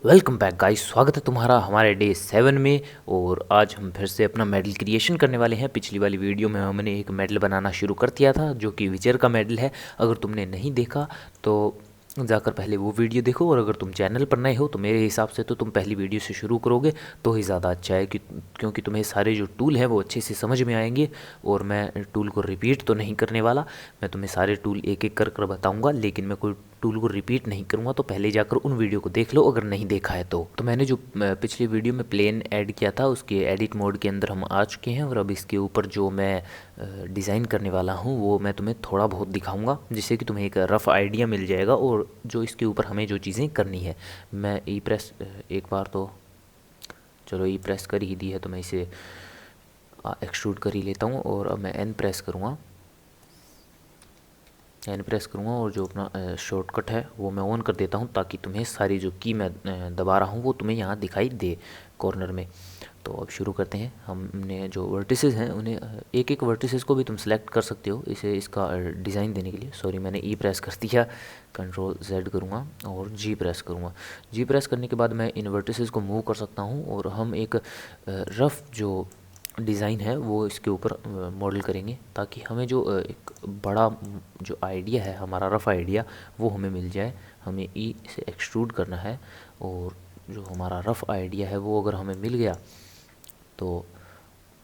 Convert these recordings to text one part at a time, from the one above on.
Welcome back guys, स्वागत है तुम्हारा हमारे डे 7 में। और आज हम फिर से अपना मेडल क्रिएशन करने वाले हैं। पिछली वाली वीडियो में हमने एक मेडल बनाना शुरू कर दिया था जो कि विचर का मेडल है। अगर तुमने नहीं देखा तो जाकर पहले वो वीडियो देखो, और अगर तुम चैनल पर नए हो तो मेरे हिसाब से तो तुम पहली वीडियो से शुरू करोगे तो ही ज़्यादा अच्छा है, क्योंकि तुम्हें सारे जो टूल हैं वो अच्छे से समझ में आएंगे। और मैं टूल को रिपीट तो नहीं करने वाला, मैं तुम्हें सारे टूल एक एक कर बताऊँगा, लेकिन मैं कोई टूल को रिपीट नहीं करूँगा। तो पहले जाकर उन वीडियो को देख लो अगर नहीं देखा है तो मैंने जो पिछली वीडियो में प्लेन ऐड किया था उसके एडिट मोड के अंदर हम आ चुके हैं। और अब इसके ऊपर जो मैं डिज़ाइन करने वाला हूँ वो मैं तुम्हें थोड़ा बहुत दिखाऊंगा, जिससे कि तुम्हें एक रफ़ आइडिया मिल जाएगा और जो इसके ऊपर हमें जो चीज़ें करनी है। मैं ई प्रेस एक बार तो चलो ई प्रेस कर ही दी है तो मैं इसे एक्सट्रूड कर ही लेता हूँ। और अब मैं एन प्रेस करूँगा, एन प्रेस करूँगा और जो अपना शॉर्टकट है वो मैं ऑन कर देता हूँ, ताकि तुम्हें सारी जो की मैं दबा रहा हूँ वो तुम्हें यहाँ दिखाई दे कॉर्नर में। तो अब शुरू करते हैं। हमने जो वर्टिसेस हैं उन्हें एक एक वर्टिसेस को भी तुम सेलेक्ट कर सकते हो इसे इसका डिज़ाइन देने के लिए। सॉरी, मैंने ई प्रेस कर दिया, कंट्रोल जेड करूँगा और जी प्रेस करूँगा। जी प्रेस करने के बाद मैं इन वर्टिसेस को मूव कर सकता हूँ और हम एक रफ़ जो डिज़ाइन है वो इसके ऊपर मॉडल करेंगे, ताकि हमें जो एक बड़ा जो आइडिया है, हमारा रफ़ आइडिया, वो हमें मिल जाए। हमें ई से एक्सट्रूड करना है और जो हमारा रफ़ आइडिया है वो अगर हमें मिल गया तो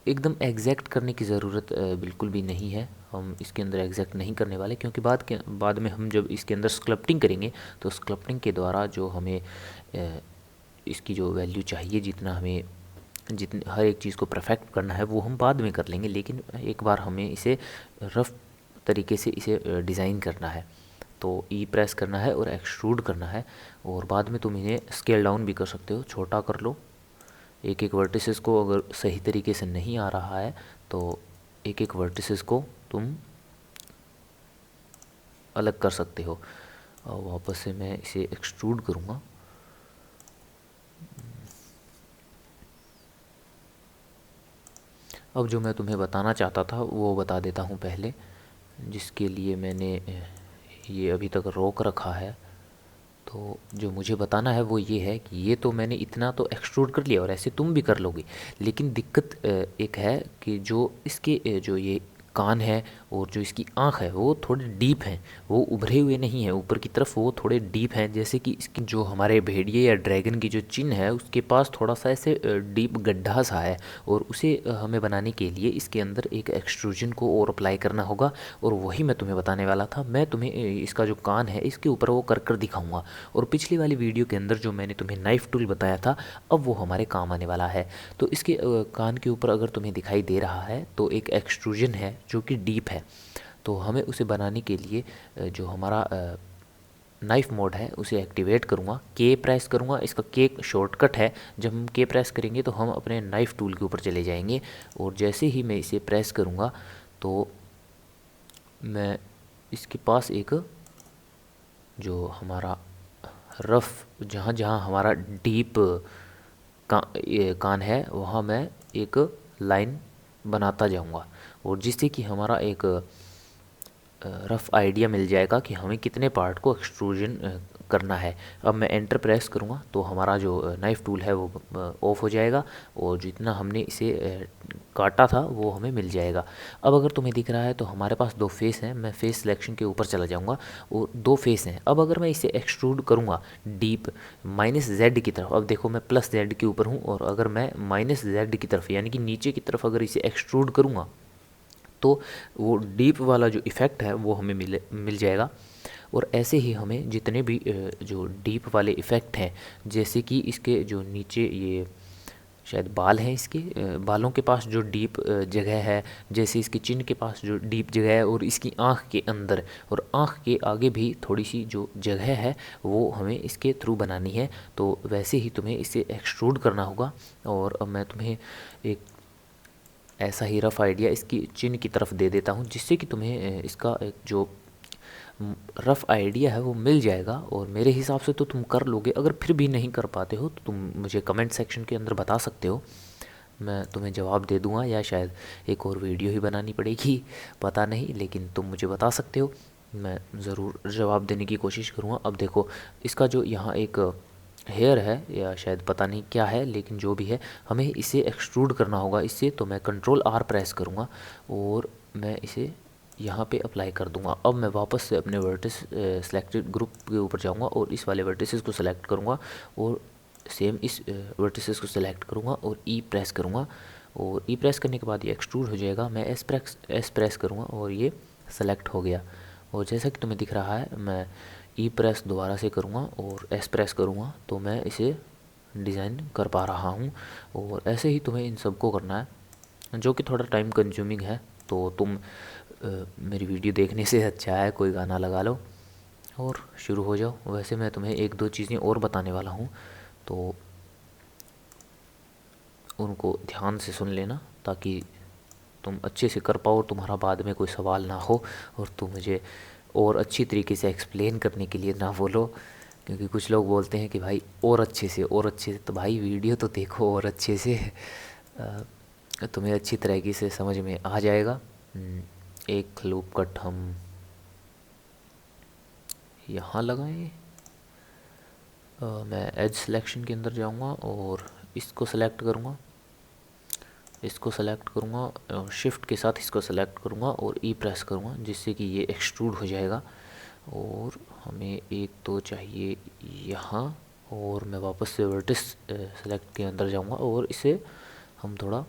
एकदम एग्जैक्ट करने की ज़रूरत बिल्कुल भी नहीं है। हम इसके अंदर एग्जैक्ट नहीं करने वाले, क्योंकि बाद में हम जब इसके अंदर स्कल्पटिंग करेंगे तो स्कल्पटिंग के द्वारा जो हमें इसकी जो वैल्यू चाहिए, जितने हर एक चीज़ को परफेक्ट करना है वो हम बाद में कर लेंगे, लेकिन एक बार हमें इसे रफ़ तरीके से इसे डिज़ाइन करना है। तो ई प्रेस करना है और एक्सट्रूड करना है, और बाद में तुम इन्हें स्केल डाउन भी कर सकते हो, छोटा कर लो। एक एक वर्टिसेस को अगर सही तरीके से नहीं आ रहा है तो एक एक वर्टिसेस को तुम अलग कर सकते हो। और वापस से मैं इसे एक्सट्रूड करूँगा। अब जो मैं तुम्हें बताना चाहता था वो बता देता हूँ पहले, जिसके लिए मैंने ये अभी तक रोक रखा है। तो जो मुझे बताना है वो ये है कि ये तो मैंने इतना तो एक्सट्रूड कर लिया और ऐसे तुम भी कर लोगे, लेकिन दिक्कत एक है कि जो इसके जो ये कान है और जो इसकी आँख है वो थोड़े डीप हैं, वो उभरे हुए नहीं हैं ऊपर की तरफ, वो थोड़े डीप हैं। जैसे कि इसकी जो हमारे भेड़िए या ड्रैगन की जो चिन्ह है उसके पास थोड़ा सा ऐसे डीप गड्ढा सा है, और उसे हमें बनाने के लिए इसके अंदर एक एक्सट्रूजन को और अप्लाई करना होगा। और वही मैं तुम्हें बताने वाला था। मैं तुम्हें इसका जो कान है इसके ऊपर वो कर कर दिखाऊंगा। और पिछली वाली वीडियो के अंदर जो मैंने तुम्हें नाइफ टूल बताया था अब वो हमारे काम आने वाला है। तो इसके कान के ऊपर अगर तुम्हें दिखाई दे रहा है तो एक एक्सट्रूजन है जो कि डीप है। तो हमें उसे बनाने के लिए जो हमारा नाइफ मोड है उसे एक्टिवेट करूँगा, के प्रेस करूँगा। इसका के शॉर्टकट है, जब हम के प्रेस करेंगे तो हम अपने नाइफ टूल के ऊपर चले जाएंगे। और जैसे ही मैं इसे प्रेस करूँगा तो मैं इसके पास एक जो हमारा रफ़, जहाँ जहाँ हमारा डीप कान है वहाँ मैं एक लाइन बनाता जाऊँगा, और जिससे कि हमारा एक रफ़ आइडिया मिल जाएगा कि हमें कितने पार्ट को एक्सट्रूजन करना है। अब मैं एंटर प्रेस करूँगा तो हमारा जो नाइफ टूल है वो ऑफ हो जाएगा, और जितना हमने इसे काटा था वो हमें मिल जाएगा। अब अगर तुम्हें दिख रहा है तो हमारे पास दो फेस हैं। मैं फेस सिलेक्शन के ऊपर चला जाऊँगा और दो फेस हैं। अब अगर मैं इसे एक्सट्रूड करूँगा डीप -z की तरफ, अब देखो मैं +z के ऊपर हूँ, और अगर मैं -z की तरफ यानी कि नीचे की तरफ अगर इसे एक्सट्रूड करूँगा तो वो डीप वाला जो इफ़ेक्ट है वो हमें मिल जाएगा। और ऐसे ही हमें जितने भी जो डीप वाले इफ़ेक्ट हैं, जैसे कि इसके जो नीचे ये शायद बाल हैं, इसके बालों के पास जो डीप जगह है, जैसे इसके चिन्ह के पास जो डीप जगह है, और इसकी आँख के अंदर और आँख के आगे भी थोड़ी सी जो जगह है वो हमें इसके थ्रू बनानी है। तो वैसे ही तुम्हें इसे एक्सट्रूड करना होगा। और अब मैं तुम्हें एक ऐसा ही रफ़ आइडिया इसकी चिन्ह की तरफ दे देता हूँ, जिससे कि तुम्हें इसका एक जो रफ़ आइडिया है वो मिल जाएगा। और मेरे हिसाब से तो तुम कर लोगे। अगर फिर भी नहीं कर पाते हो तो तुम मुझे कमेंट सेक्शन के अंदर बता सकते हो, मैं तुम्हें जवाब दे दूँगा, या शायद एक और वीडियो ही बनानी पड़ेगी, पता नहीं। लेकिन तुम मुझे बता सकते हो, मैं ज़रूर जवाब देने की कोशिश करूँगा। अब देखो इसका जो यहाँ एक हेयर है या शायद पता नहीं क्या है, लेकिन जो भी है हमें इसे एक्सट्रूड करना होगा इससे। तो मैं कंट्रोल आर प्रेस करूँगा और मैं इसे यहाँ पे अप्लाई कर दूँगा। अब मैं वापस से अपने वर्टिस सेलेक्टेड ग्रुप के ऊपर जाऊँगा और इस वाले वर्टिसेस को सेलेक्ट करूँगा और सेम इस वर्टिसेस को सेलेक्ट करूँगा और ई प्रेस करूँगा। और ई प्रेस करने के बाद ये एक्सट्रूड हो जाएगा। मैं एस प्रेस करूँगा और ये सेलेक्ट हो गया। और जैसा कि तुम्हें दिख रहा है, मैं ई प्रेस दोबारा से करूँगा और एस प्रेस करूँगा तो मैं इसे डिज़ाइन कर पा रहा हूँ। और ऐसे ही तुम्हें इन सबको करना है, जो कि थोड़ा टाइम कंज्यूमिंग है। तो तुम मेरी वीडियो देखने से अच्छा है कोई गाना लगा लो और शुरू हो जाओ। वैसे मैं तुम्हें एक दो चीज़ें और बताने वाला हूँ, तो उनको ध्यान से सुन लेना ताकि तुम अच्छे से कर पाओ और तुम्हारा बाद में कोई सवाल ना हो और तुम मुझे और अच्छी तरीके से एक्सप्लेन करने के लिए ना बोलो। क्योंकि कुछ लोग बोलते हैं कि भाई और अच्छे से और अच्छे से, तो भाई वीडियो तो देखो और अच्छे से, तुम्हें अच्छी तरीके से समझ में आ जाएगा। एक लूप कट हम यहाँ लगाएं। मैं एज सिलेक्शन के अंदर जाऊँगा और इसको सेलेक्ट करूँगा, इसको सेलेक्ट करूँगा, शिफ्ट के साथ इसको सेलेक्ट करूँगा और ई प्रेस करूँगा जिससे कि ये एक्सट्रूड हो जाएगा। और हमें एक तो चाहिए यहाँ, और मैं वापस से वर्टिस सेलेक्ट के अंदर जाऊँगा और इसे हम थोड़ा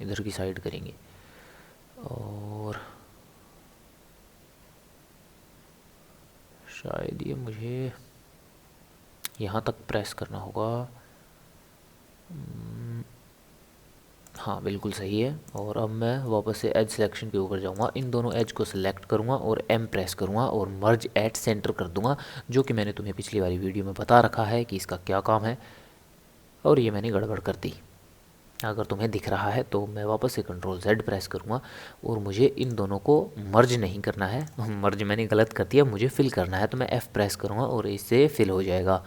इधर की साइड करेंगे और शायद ये मुझे यहाँ तक प्रेस करना होगा। हाँ बिल्कुल सही है। और अब मैं वापस से एज सिलेक्शन के ऊपर जाऊँगा, इन दोनों एज को सिलेक्ट करूँगा और एम प्रेस करूँगा और मर्ज एट सेंटर कर दूँगा, जो कि मैंने तुम्हें पिछली वाली वीडियो में बता रखा है कि इसका क्या काम है। और ये मैंने गड़बड़ कर दी, अगर तुम्हें दिख रहा है तो मैं वापस से कंट्रोल जेड प्रेस करूँगा और मुझे इन दोनों को मर्ज नहीं करना है, मर्ज मैंने गलत कर दिया, मुझे फिल करना है। तो मैं एफ़ प्रेस करूँगा और इससे फिल हो जाएगा।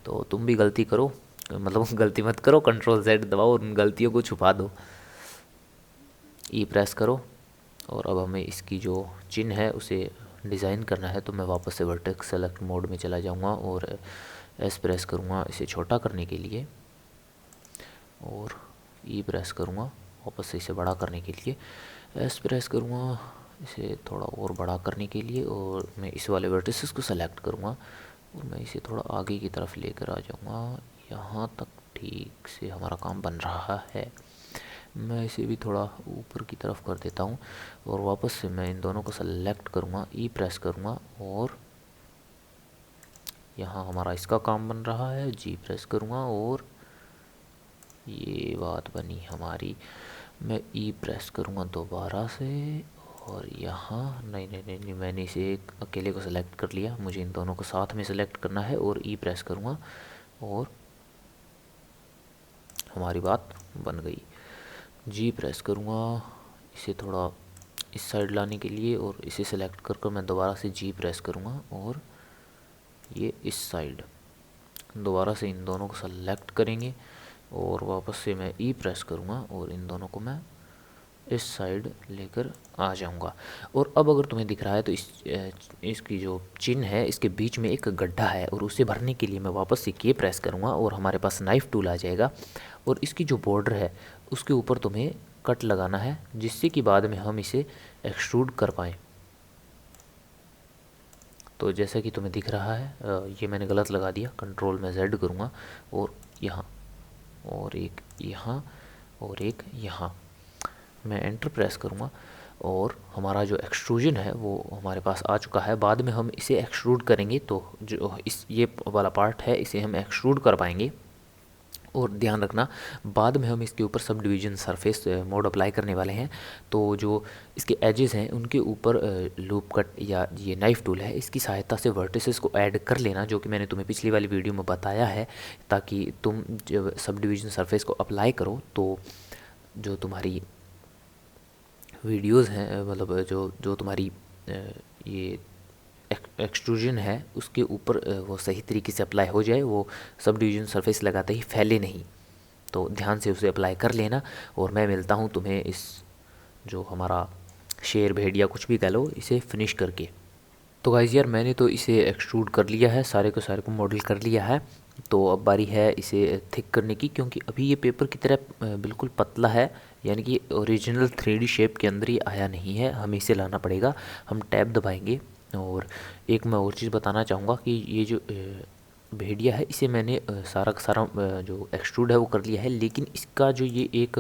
तो तुम भी गलती करो, मतलब गलती मत करो, कंट्रोल जेड दबाओ और उन गलतियों को छुपा दो। ई प्रेस करो और अब हमें इसकी जो चिन्ह है उसे डिज़ाइन करना है। तो मैं वापस से वर्टेक्स सेलेक्ट मोड में चला जाऊँगा और एस प्रेस करूँगा इसे छोटा करने के लिए और ई प्रेस करूँगा वापस से इसे बड़ा करने के लिए, एस प्रेस करूँगा इसे थोड़ा और बड़ा करने के लिए और मैं इस वाले वर्टिसेस को सेलेक्ट करूँगा और मैं इसे थोड़ा आगे की तरफ लेकर आ जाऊँगा। यहाँ तक ठीक से हमारा काम बन रहा है। मैं इसे भी थोड़ा ऊपर की तरफ कर देता हूँ और वापस से मैं इन दोनों को सेलेक्ट करूँगा, ई प्रेस करूँगा और यहाँ हमारा इसका काम बन रहा है, जी प्रेस करूँगा और ये बात बनी हमारी। मैं ई प्रेस करूँगा दोबारा से और यहाँ नहीं, मैंने इसे एक अकेले को सेलेक्ट कर लिया, मुझे इन दोनों को साथ में सेलेक्ट करना है और ई प्रेस करूँगा और हमारी बात बन गई। जी प्रेस करूँगा इसे थोड़ा इस साइड लाने के लिए और इसे सेलेक्ट कर मैं दोबारा से जी प्रेस करूँगा और ये इस साइड दोबारा से इन दोनों को सेलेक्ट करेंगे और वापस से मैं ई प्रेस करूँगा और इन दोनों को मैं इस साइड लेकर आ जाऊँगा। और अब अगर तुम्हें दिख रहा है तो इसकी जो चिन्ह है इसके बीच में एक गड्ढा है और उसे भरने के लिए मैं वापस से के प्रेस करूँगा और हमारे पास नाइफ़ टूल आ जाएगा और इसकी जो बॉर्डर है उसके ऊपर तुम्हें कट लगाना है जिससे कि बाद में हम इसे एक्सट्रूड कर पाएँ। तो जैसा कि तुम्हें दिख रहा है, ये मैंने गलत लगा दिया, कंट्रोल में जेड करूँगा और यहाँ और एक यहाँ और एक यहाँ, मैं एंटर प्रेस करूँगा और हमारा जो एक्सट्रूजन है वो हमारे पास आ चुका है। बाद में हम इसे एक्सट्रूड करेंगे तो जो ये वाला पार्ट है इसे हम एक्सट्रूड कर पाएंगे। और ध्यान रखना बाद में हम इसके ऊपर sub division surface mode apply करने वाले हैं, तो जो इसके एजेस हैं उनके ऊपर लूप कट या ये नाइफ़ टूल है इसकी सहायता से वर्टिसेस को ऐड कर लेना, जो कि मैंने तुम्हें पिछली वाली वीडियो में बताया है, ताकि तुम जब सब डिवीज़न सरफेस को अप्लाई करो तो जो तुम्हारी वीडियोज़ हैं, मतलब जो तुम्हारी ये एक्सट्रूजन है उसके ऊपर वो सही तरीके से अप्लाई हो जाए, वो सब डिवीज़न सरफेस लगाते ही फैले नहीं। तो ध्यान से उसे अप्लाई कर लेना और मैं मिलता हूँ तुम्हें इस जो हमारा शेर भेड़िया कुछ भी कह लो इसे फिनिश करके। तो गाइस यार मैंने तो इसे एक्सट्रूड कर लिया है, सारे को मॉडल कर लिया है तो अब बारी है इसे थिक करने की, क्योंकि अभी ये पेपर की तरह बिल्कुल पतला है, यानी कि ओरिजिनल 3D शेप के अंदर ये आया नहीं है, हमें इसे लाना पड़ेगा। हम टैब दबाएंगे। और एक मैं और चीज़ बताना चाहूँगा कि ये जो भेड़िया है इसे मैंने सारा का सारा जो एक्सट्रूड है वो कर लिया है, लेकिन इसका जो ये एक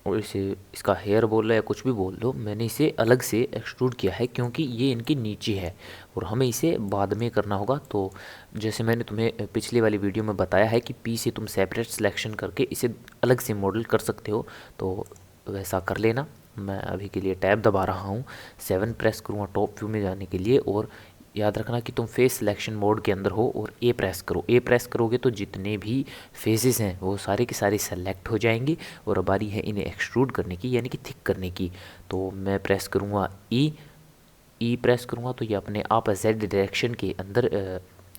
और इसे इसका हेयर बोल लो या कुछ भी बोल लो, मैंने इसे अलग से एक्सट्रूड किया है क्योंकि ये इनके नीचे है और हमें इसे बाद में करना होगा। तो जैसे मैंने तुम्हें पिछली वाली वीडियो में बताया है कि पी से तुम सेपरेट सिलेक्शन करके इसे अलग से मॉडल कर सकते हो, तो वैसा कर लेना। मैं अभी के लिए टैब दबा रहा हूँ, 7 प्रेस करूँगा टॉप व्यू में जाने के लिए। और याद रखना कि तुम फेस सिलेक्शन मोड के अंदर हो और ए प्रेस करो। ए प्रेस करोगे तो जितने भी फेसेस हैं वो सारे के सारे सेलेक्ट हो जाएंगे और बारी है इन्हें एक्सट्रूड करने की, यानी कि थिक करने की। तो मैं प्रेस करूँगा ई प्रेस करूँगा तो ये अपने आप जेड डायरेक्शन के अंदर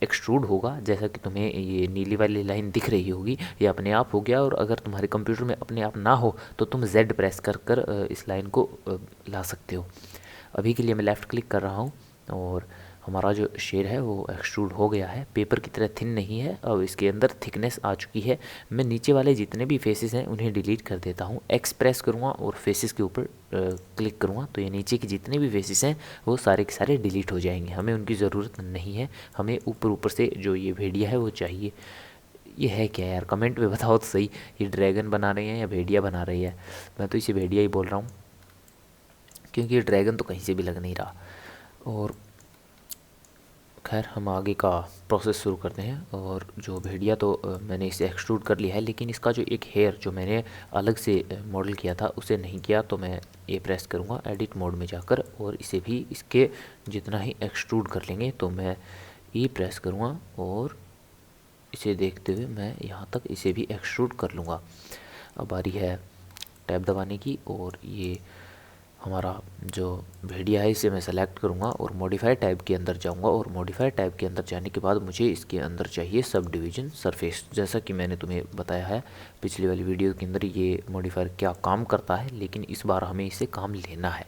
एक्सट्रूड होगा, जैसा कि तुम्हें ये नीली वाली लाइन दिख रही होगी, ये अपने आप हो गया। और अगर तुम्हारे कंप्यूटर में अपने आप ना हो तो तुम जेड प्रेस कर कर इस लाइन को ला सकते हो। अभी के लिए मैं लेफ़्ट क्लिक कर रहा हूँ और हमारा जो शेड है वो एक्सट्रूड हो गया है, पेपर की तरह थिन नहीं है, अब इसके अंदर थिकनेस आ चुकी है। मैं नीचे वाले जितने भी फेसेस हैं उन्हें डिलीट कर देता हूँ, एक्स प्रेस करूँगा और फेसेस के ऊपर क्लिक करूँगा तो ये नीचे के जितने भी फेसेस हैं वो सारे के सारे डिलीट हो जाएंगे, हमें उनकी ज़रूरत नहीं है। हमें ऊपर ऊपर से जो ये भेड़िया है वो चाहिए। ये है क्या यार, कमेंट में बताओ तो सही, ये ड्रैगन बना रहे हैं या भेड़िया बना रही है? मैं तो इसे भेड़िया ही बोल रहा हूँ क्योंकि ये ड्रैगन तो कहीं से भी लग नहीं रहा। और खैर हम आगे का प्रोसेस शुरू करते हैं। और जो भेड़िया तो मैंने इसे एक्सट्रूड कर लिया है, लेकिन इसका जो एक हेयर जो मैंने अलग से मॉडल किया था उसे नहीं किया, तो मैं ए प्रेस करूँगा एडिट मोड में जाकर और इसे भी इसके जितना ही एक्सट्रूड कर लेंगे। तो मैं ई प्रेस करूँगा और इसे देखते हुए मैं यहाँ तक इसे भी एक्सट्रूड कर लूँगा। अब बारी है टैब दबाने की और ये हमारा जो भेड़िया है इसे मैं सेलेक्ट करूँगा और मॉडिफाई टाइप के अंदर जाऊँगा। और मॉडिफाई टाइप के अंदर जाने के बाद मुझे इसके अंदर चाहिए सब डिवीज़न सरफेस, जैसा कि मैंने तुम्हें बताया है पिछली वाली वीडियो के अंदर ये मॉडिफायर क्या काम करता है, लेकिन इस बार हमें इसे काम लेना है।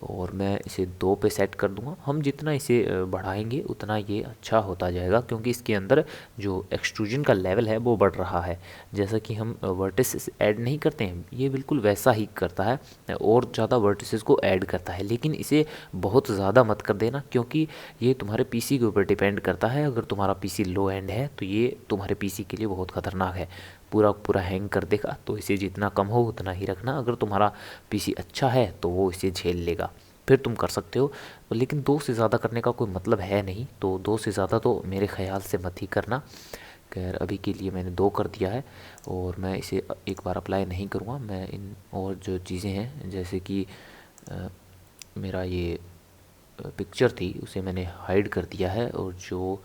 और मैं इसे 2 पे सेट कर दूंगा। हम जितना इसे बढ़ाएंगे उतना ये अच्छा होता जाएगा, क्योंकि इसके अंदर जो एक्सट्रूजन का लेवल है वो बढ़ रहा है। जैसा कि हम वर्टिसेस ऐड नहीं करते हैं, ये बिल्कुल वैसा ही करता है और ज़्यादा वर्टिसेस को ऐड करता है। लेकिन इसे बहुत ज़्यादा मत कर देना, क्योंकि ये तुम्हारे पीसी के ऊपर डिपेंड करता है। अगर तुम्हारा पीसी लो एंड है तो ये तुम्हारे पीसी के लिए बहुत ख़तरनाक है, पूरा पूरा हैंग कर देगा। तो इसे जितना कम हो उतना ही रखना। अगर तुम्हारा पीसी अच्छा है तो वो इसे झेल लेगा, फिर तुम कर सकते हो। लेकिन 2 से ज़्यादा करने का कोई मतलब है नहीं, तो 2 से ज़्यादा तो मेरे ख्याल से मत ही करना। खैर अभी के लिए मैंने 2 कर दिया है और मैं इसे एक बार अप्लाई नहीं करूँगा। मैं इन और जो चीज़ें हैं जैसे कि मेरा ये पिक्चर थी उसे मैंने हाइड कर दिया है, और जो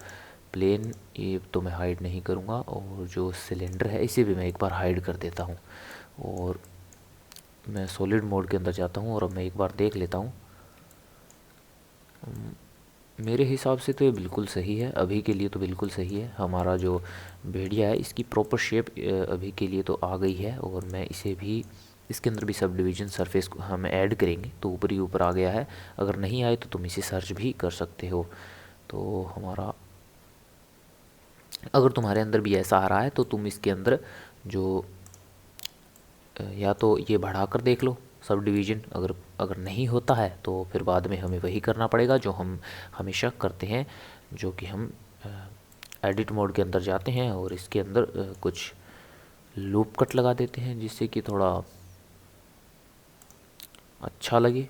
प्लेन ये तो मैं हाइड नहीं करूँगा, और जो सिलेंडर है इसे भी मैं एक बार हाइड कर देता हूँ। और मैं सॉलिड मोड के अंदर जाता हूँ और अब मैं एक बार देख लेता हूँ। मेरे हिसाब से तो ये बिल्कुल सही है, अभी के लिए तो बिल्कुल सही है। हमारा जो भेड़िया है इसकी प्रॉपर शेप अभी के लिए तो आ गई है। और मैं इसे भी इसके अंदर भी सब डिवीज़न सरफेस को हम ऐड करेंगे तो ऊपर ही ऊपर आ गया है। अगर नहीं आए तो तुम इसे सर्च भी कर सकते हो। तो हमारा अगर तुम्हारे अंदर भी ऐसा आ रहा है तो तुम इसके अंदर जो या तो ये बढ़ा कर देख लो सब डिवीज़न, अगर अगर नहीं होता है तो फिर बाद में हमें वही करना पड़ेगा जो हम हमेशा करते हैं, जो कि हम एडिट मोड के अंदर जाते हैं और इसके अंदर कुछ लूप कट लगा देते हैं जिससे कि थोड़ा अच्छा लगे।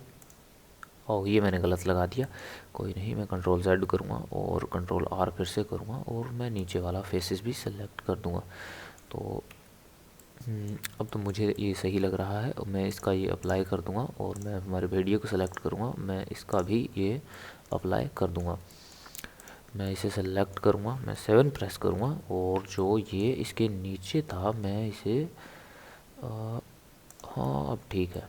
और ये मैंने गलत लगा दिया, कोई नहीं, मैं कंट्रोल Z करूँगा और कंट्रोल R फिर से करूँगा और मैं नीचे वाला फेसेस भी सेलेक्ट कर दूँगा। तो अब तो मुझे ये सही लग रहा है। मैं इसका ये अप्लाई कर दूँगा और मैं हमारे वीडियो को सेलेक्ट करूँगा, मैं इसका भी ये अप्लाई कर दूँगा। मैं इसे सेलेक्ट करूँगा, मैं 7 प्रेस करूँगा और जो ये इसके नीचे था मैं इसे हाँ अब ठीक है,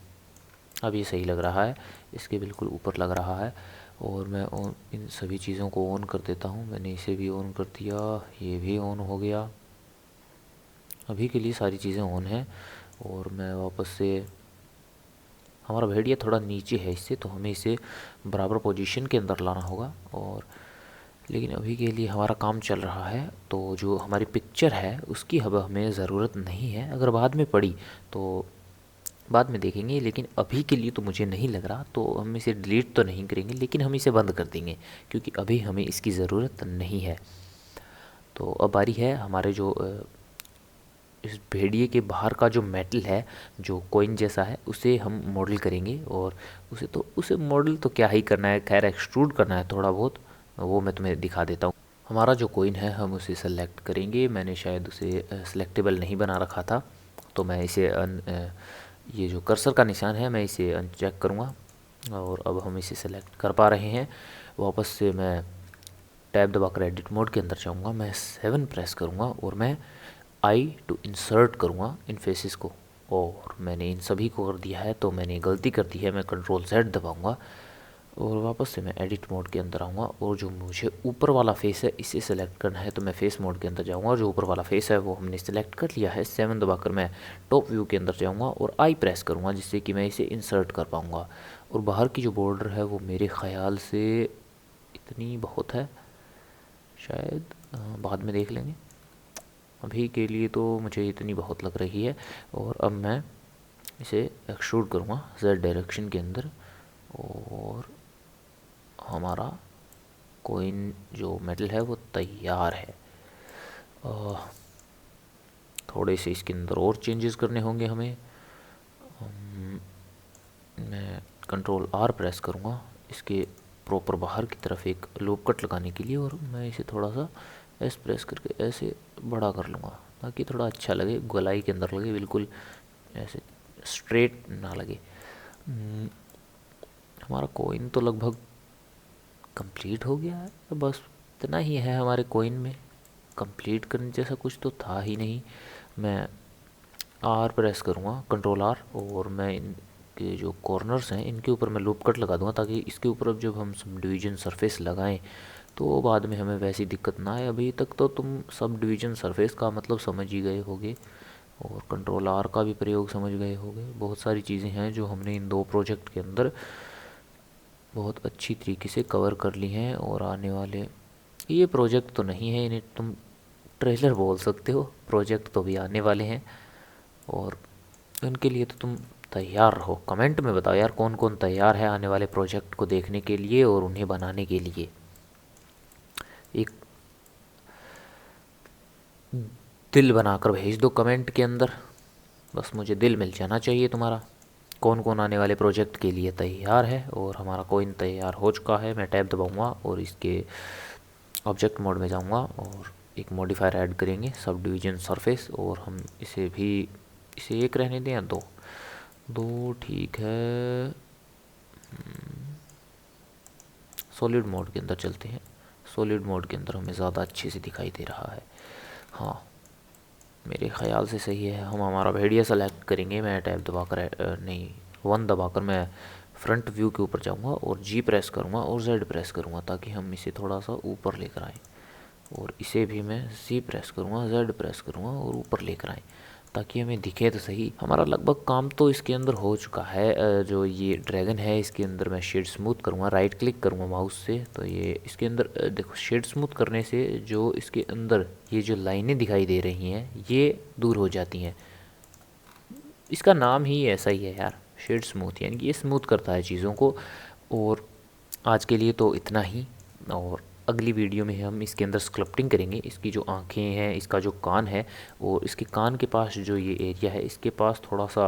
अब ये सही लग रहा है, इसके बिल्कुल ऊपर लग रहा है। और मैं इन सभी चीज़ों को ऑन कर देता हूँ। मैंने इसे भी ऑन कर दिया, ये भी ऑन हो गया। अभी के लिए सारी चीज़ें ऑन हैं। और मैं वापस से, हमारा भेड़िया थोड़ा नीचे है इससे, तो हमें इसे बराबर पोजीशन के अंदर लाना होगा। और लेकिन अभी के लिए हमारा काम चल रहा है, तो जो हमारी पिक्चर है उसकी अब हमें ज़रूरत नहीं है। अगर बाद में पड़ी तो बाद में देखेंगे, लेकिन अभी के लिए तो मुझे नहीं लग रहा। तो हम इसे डिलीट तो नहीं करेंगे, लेकिन हम इसे बंद कर देंगे क्योंकि अभी हमें इसकी ज़रूरत नहीं है। तो अब बारी है हमारे जो इस भेड़िए के बाहर का जो मेटल है, जो कॉइन जैसा है, उसे हम मॉडल करेंगे। और उसे मॉडल तो क्या ही करना है, खैर एक्सट्रूड करना है थोड़ा बहुत, वो मैं तुम्हें दिखा देता हूँ। हमारा जो कॉइन है हम उसे सेलेक्ट करेंगे। मैंने शायद उसे सेलेक्टेबल नहीं बना रखा था, तो मैं इसे ये जो कर्सर का निशान है मैं इसे अनचेक करूँगा और अब हम इसे सेलेक्ट कर पा रहे हैं। वापस से मैं टैब दबाकर एडिट मोड के अंदर जाऊँगा, मैं 7 प्रेस करूँगा और मैं आई टू इंसर्ट करूँगा इन फेसेस को। और मैंने इन सभी को कर दिया है, तो मैंने गलती कर दी है, मैं कंट्रोल Z दबाऊँगा और वापस से मैं एडिट मोड के अंदर आऊँगा। और जो मुझे ऊपर वाला फेस है इसे सेलेक्ट करना है, तो मैं फेस मोड के अंदर जाऊँगा और जो ऊपर वाला फेस है वो हमने सेलेक्ट कर लिया है। 7 दबाकर मैं टॉप व्यू के अंदर जाऊँगा और आई प्रेस करूँगा, जिससे कि मैं इसे इंसर्ट कर पाऊँगा। और बाहर की जो बॉर्डर है वो मेरे ख़्याल से इतनी बहुत है, शायद बाद में देख लेंगे। अभी के लिए तो मुझे इतनी बहुत लग रही है। और अब मैं इसे एक्सट्रूड करूँगा Z डायरेक्शन के अंदर और हमारा कॉइन जो मेटल है वो तैयार है। थोड़े से इसके अंदर और चेंजेस करने होंगे हमें। मैं कंट्रोल R प्रेस करूँगा इसके प्रॉपर बाहर की तरफ एक लूप कट लगाने के लिए, और मैं इसे थोड़ा सा S प्रेस करके ऐसे बड़ा कर लूँगा ताकि थोड़ा अच्छा लगे, गोलाई के अंदर लगे, बिल्कुल ऐसे स्ट्रेट ना लगे। हमारा कॉइन तो लगभग कंप्लीट हो गया है, बस इतना ही है हमारे कॉइन में। कंप्लीट करने जैसा कुछ तो था ही नहीं। मैं R प्रेस करूँगा, कंट्रोल R, और मैं इनके जो कॉर्नर्स हैं इनके ऊपर मैं लूप कट लगा दूँगा ताकि इसके ऊपर अब जब हम सब डिवीज़न सरफेस लगाएं तो बाद में हमें वैसी दिक्कत ना आए। अभी तक तो तुम सब डिवीज़न सरफेस का मतलब समझ ही गए होगे और कंट्रोल R का भी प्रयोग समझ गए होगे। बहुत सारी चीज़ें हैं जो हमने इन 2 प्रोजेक्ट के अंदर बहुत अच्छी तरीके से कवर कर ली हैं। और आने वाले, ये प्रोजेक्ट तो नहीं है, इन्हें तुम ट्रेलर बोल सकते हो, प्रोजेक्ट तो भी आने वाले हैं और उनके लिए तो तुम तैयार रहो। कमेंट में बताओ यार कौन कौन तैयार है आने वाले प्रोजेक्ट को देखने के लिए और उन्हें बनाने के लिए। एक दिल बनाकर भेज दो कमेंट के अंदर, बस मुझे दिल मिल जाना चाहिए तुम्हारा। कौन कौन आने वाले प्रोजेक्ट के लिए तैयार है। और हमारा कॉइन तैयार हो चुका है। मैं टैब दबाऊंगा और इसके ऑब्जेक्ट मोड में जाऊंगा और एक मॉडिफायर ऐड करेंगे, सब डिवीज़न सरफेस, और हम इसे एक रहने दें या दो, ठीक है। सॉलिड मोड के अंदर चलते हैं, सॉलिड मोड के अंदर हमें ज़्यादा अच्छे से दिखाई दे रहा है। हाँ, मेरे ख़्याल से सही है। हम हमारा भेड़िया सेलेक्ट करेंगे। मैं टैब दबाकर नहीं 1 दबाकर मैं फ्रंट व्यू के ऊपर जाऊंगा और G प्रेस करूंगा और Z प्रेस करूंगा ताकि हम इसे थोड़ा सा ऊपर लेकर आएँ। और इसे भी मैं C प्रेस करूंगा, Z प्रेस करूंगा और ऊपर लेकर आएँ ताकि हमें दिखे तो सही। हमारा लगभग काम तो इसके अंदर हो चुका है। जो ये ड्रैगन है इसके अंदर मैं शेड स्मूथ करूँगा, राइट क्लिक करूँगा माउस से, तो ये इसके अंदर देखो शेड स्मूथ करने से जो इसके अंदर ये जो लाइनें दिखाई दे रही हैं ये दूर हो जाती हैं। इसका नाम ही ऐसा ही है यार, शेड स्मूथ, यानी कि ये स्मूथ करता है चीज़ों को। और आज के लिए तो इतना ही, और अगली वीडियो में हम इसके अंदर स्कल्पटिंग करेंगे। इसकी जो आँखें हैं, इसका जो कान है, और इसके कान के पास जो ये एरिया है इसके पास थोड़ा सा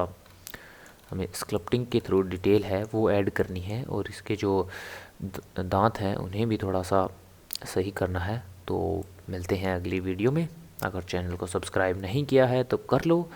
हमें स्कल्पटिंग के थ्रू डिटेल है वो ऐड करनी है। और इसके जो दांत हैं उन्हें भी थोड़ा सा सही करना है। तो मिलते हैं अगली वीडियो में। अगर चैनल को सब्सक्राइब नहीं किया है तो कर लो।